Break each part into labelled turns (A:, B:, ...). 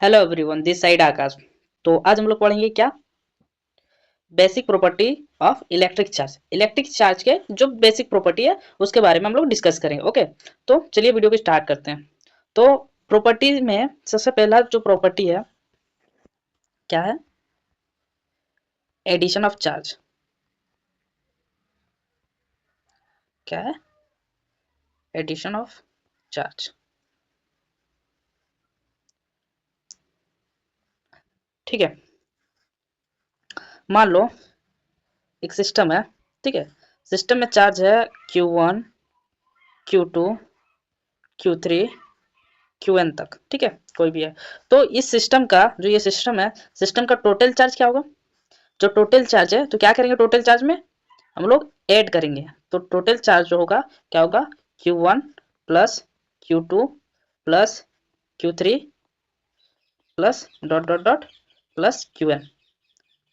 A: Hello everyone, this side आकाश। तो आज हम लोग पढ़ेंगे क्या, basic property of electric charge के जो बेसिक प्रॉपर्टी है उसके बारे में हम लोग डिस्कस करेंगे। ओके, तो चलिए वीडियो को स्टार्ट करते हैं। तो प्रॉपर्टी में सबसे पहला जो प्रॉपर्टी है क्या है, एडिशन ऑफ चार्ज। क्या है, एडिशन ऑफ चार्ज। ठीक है, मान लो एक सिस्टम है। ठीक है, सिस्टम में चार्ज है Q1, Q2, Q3, Qn तक। ठीक है, कोई भी है। तो इस सिस्टम का जो ये सिस्टम है, सिस्टम का टोटल चार्ज क्या होगा? जो टोटल चार्ज है, तो क्या करेंगे टोटल चार्ज में हम लोग ऐड करेंगे। तो टोटल चार्ज जो होगा क्या होगा, Q1 plus Q2 plus Q3 plus dot dot dot plus Qn।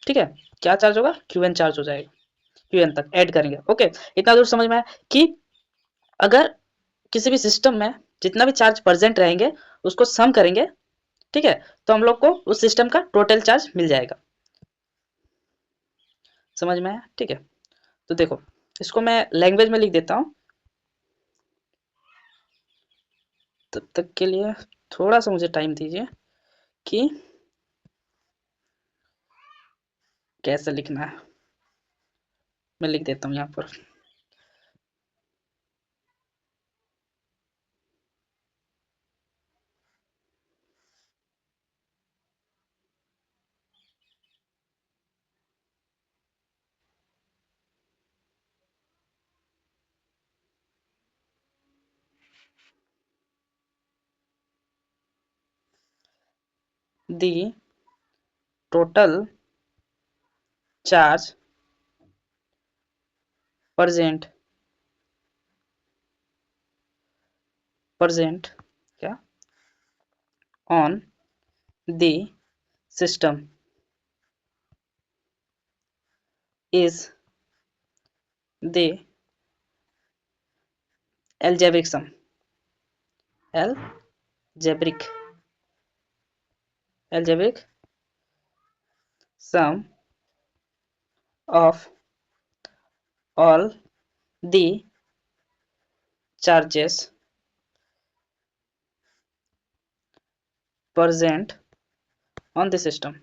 A: ठीक है, क्या चार्ज होगा, Qn चार्ज हो जाएगा। Qn तक ऐड करेंगे। ओके, इतना दूर समझ में आया कि अगर किसी भी सिस्टम में जितना भी चार्ज प्रेजेंट रहेंगे उसको सम करेंगे। ठीक है, तो हम लोग को उस सिस्टम का टोटल चार्ज मिल जाएगा। समझ में आया? ठीक है, तो देखो इसको मैं लैंग्वेज में लिख देता हूँ। तब तक के लिए थोड़ा सा मुझे टाइम दीजिए कि कैसे लिखना है। मैं लिख देता हूँ यहाँ पर। दी टोटल चार्ज present क्या on the system is the algebraic sum. algebraic sum of all the charges present on the system.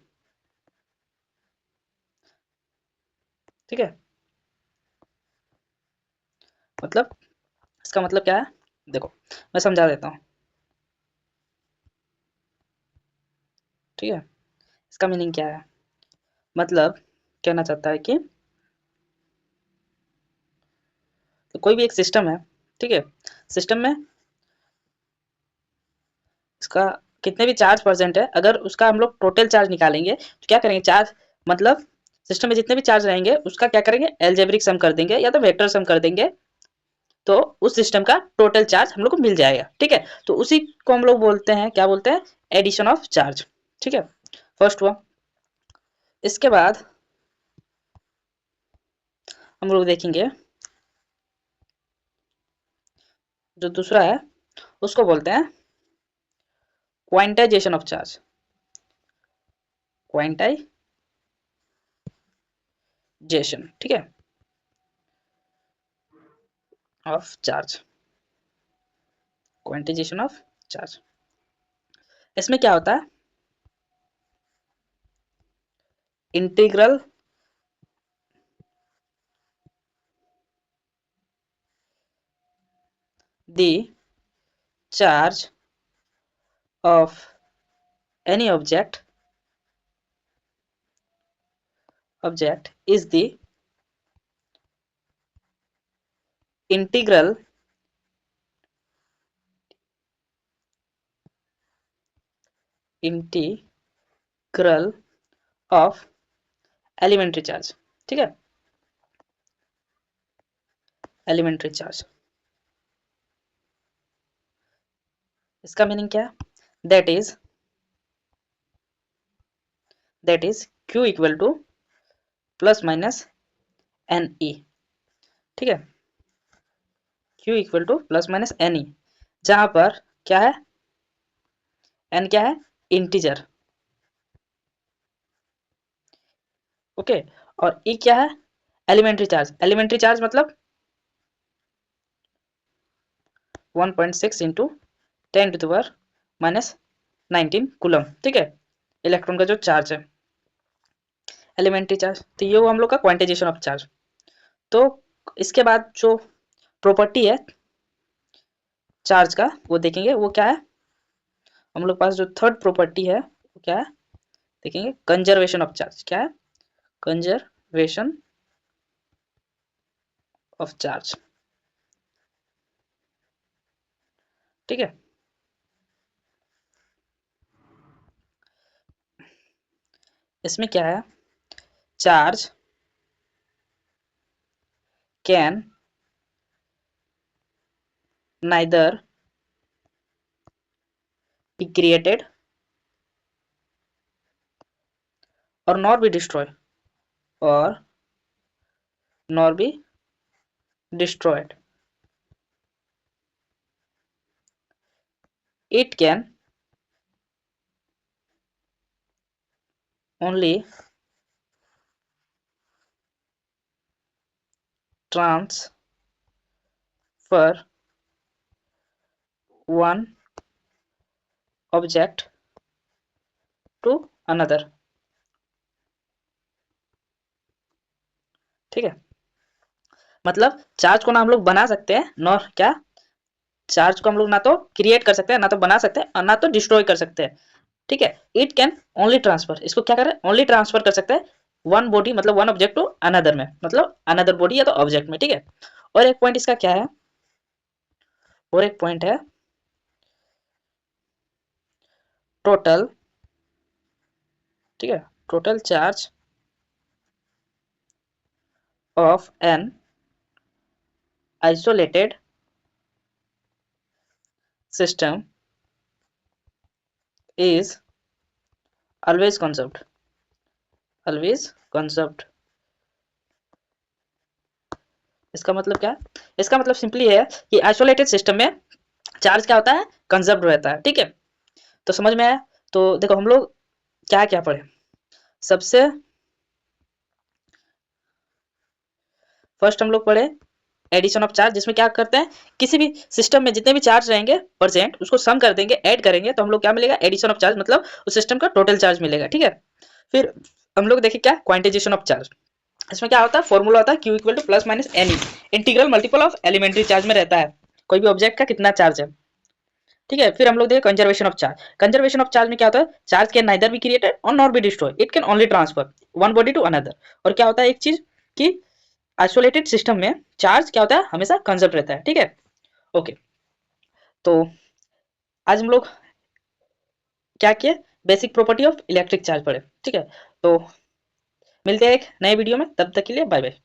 A: ठीक है, मतलब इसका मतलब क्या है, देखो मैं समझा देता हूँ। ठीक है, इसका मीनिंग क्या है, मतलब कहना चाहता है कि तो कोई भी एक सिस्टम है। ठीक है, सिस्टम में इसका कितने भी चार्ज परसेंट है, अगर उसका हम लोग टोटल चार्ज निकालेंगे तो क्या करेंगे, चार्ज मतलब सिस्टम में जितने भी चार्ज रहेंगे उसका क्या करेंगे, एल्जेब्रिक सम कर देंगे या तो वेक्टर सम कर देंगे। तो उस सिस्टम का टोटल चार्ज हम लोग को मिल जाएगा। ठीक है, तो उसी को हम लोग बोलते हैं, क्या बोलते हैं, एडिशन ऑफ चार्ज। ठीक है, फर्स्ट हुआ। इसके बाद हम लोग देखेंगे जो दूसरा है उसको बोलते हैं क्वांटाइजेशन ऑफ चार्ज। क्वांटाइजेशन, ठीक है, of charge. Quantization of charge, इसमें क्या होता है, integral the charge of any object is the integral of elementary charge। ठीक है, elementary charge, इसका मीनिंग क्या है, that is q equal to plus minus n e. ठीक है, q equal to plus minus n e, जहां पर क्या है, n क्या है, इंटीजर, ओके। और ई क्या है, एलिमेंट्री चार्ज। एलिमेंट्री चार्ज मतलब 1.6 इंटू 10⁻⁻19 कूलम, ठीक है, इलेक्ट्रॉन का जो चार्ज है एलिमेंट्री चार्ज। तो ये वो हम लोग का क्वांटाइजेशन ऑफ चार्ज। तो इसके बाद जो प्रॉपर्टी है चार्ज का वो देखेंगे, वो क्या है, हम लोग पास जो थर्ड प्रॉपर्टी है वो क्या है देखेंगे, कंजर्वेशन ऑफ चार्ज। क्या है, कंजर्वेशन ऑफ चार्ज, ठीक है। इसमें क्या है, charge can neither be created और नॉर बी डिस्ट्रॉय, और nor be destroyed. It can only transfer one object to another, ठीक है। मतलब चार्ज को ना हम लोग बना सकते हैं, नॉर क्या, चार्ज को हम लोग ना तो क्रिएट कर सकते हैं, ना तो बना सकते हैं, और ना तो डिस्ट्रॉय कर सकते हैं, ठीक है। इट कैन ओनली ट्रांसफर, इसको क्या करें, ओनली ट्रांसफर कर सकते हैं वन बॉडी मतलब वन ऑब्जेक्ट टू अनदर में, मतलब अनदर बॉडी या तो ऑब्जेक्ट में, ठीक है। और एक पॉइंट इसका क्या है, और एक पॉइंट है टोटल, ठीक है, total charge of an isolated system is always conserved, always conserved। इसका मतलब क्या है, इसका मतलब सिंपली है कि आइसोलेटेड सिस्टम में चार्ज क्या होता है, कंजर्व रहता है, ठीक है। तो समझ में आया। तो देखो हम लोग क्या क्या पढ़े, सबसे फर्स्ट हम लोग पढ़े एडिशन ऑफ चार्ज, जिसमें क्या करते हैं, किसी भी सिस्टम में जितने भी चार्ज रहेंगे परसेंट उसको सम कर देंगे, ऐड करेंगे, तो हम लोग क्या मिलेगा, एडिशन ऑफ चार्ज, मतलब उस सिस्टम का टोटल चार्ज मिलेगा, ठीक है। फिर हम लोग देखें क्या, क्वांटाइजेशन ऑफ चार्ज। इसमें क्या होता है, फॉर्मूला होता है Q equal to plus minus n, integral multiple of elementary charge में रहता है, कोई भी ऑब्जेक्ट का कितना चार्ज है, ठीक है। फिर हम लोग देखें conservation of charge. Conservation of charge में क्या होता है, charge can neither be created or not be destroy, it can only transfer one body to another. और क्या होता है एक चीज कि आइसोलेटेड सिस्टम में चार्ज क्या होता है, हमेशा कंजर्व रहता है, ठीक है, ओके। तो आज हम लोग क्या किए, basic property of electric charge पढ़े, ठीक है। तो मिलते हैं एक नए वीडियो में, तब तक के लिए बाय बाय।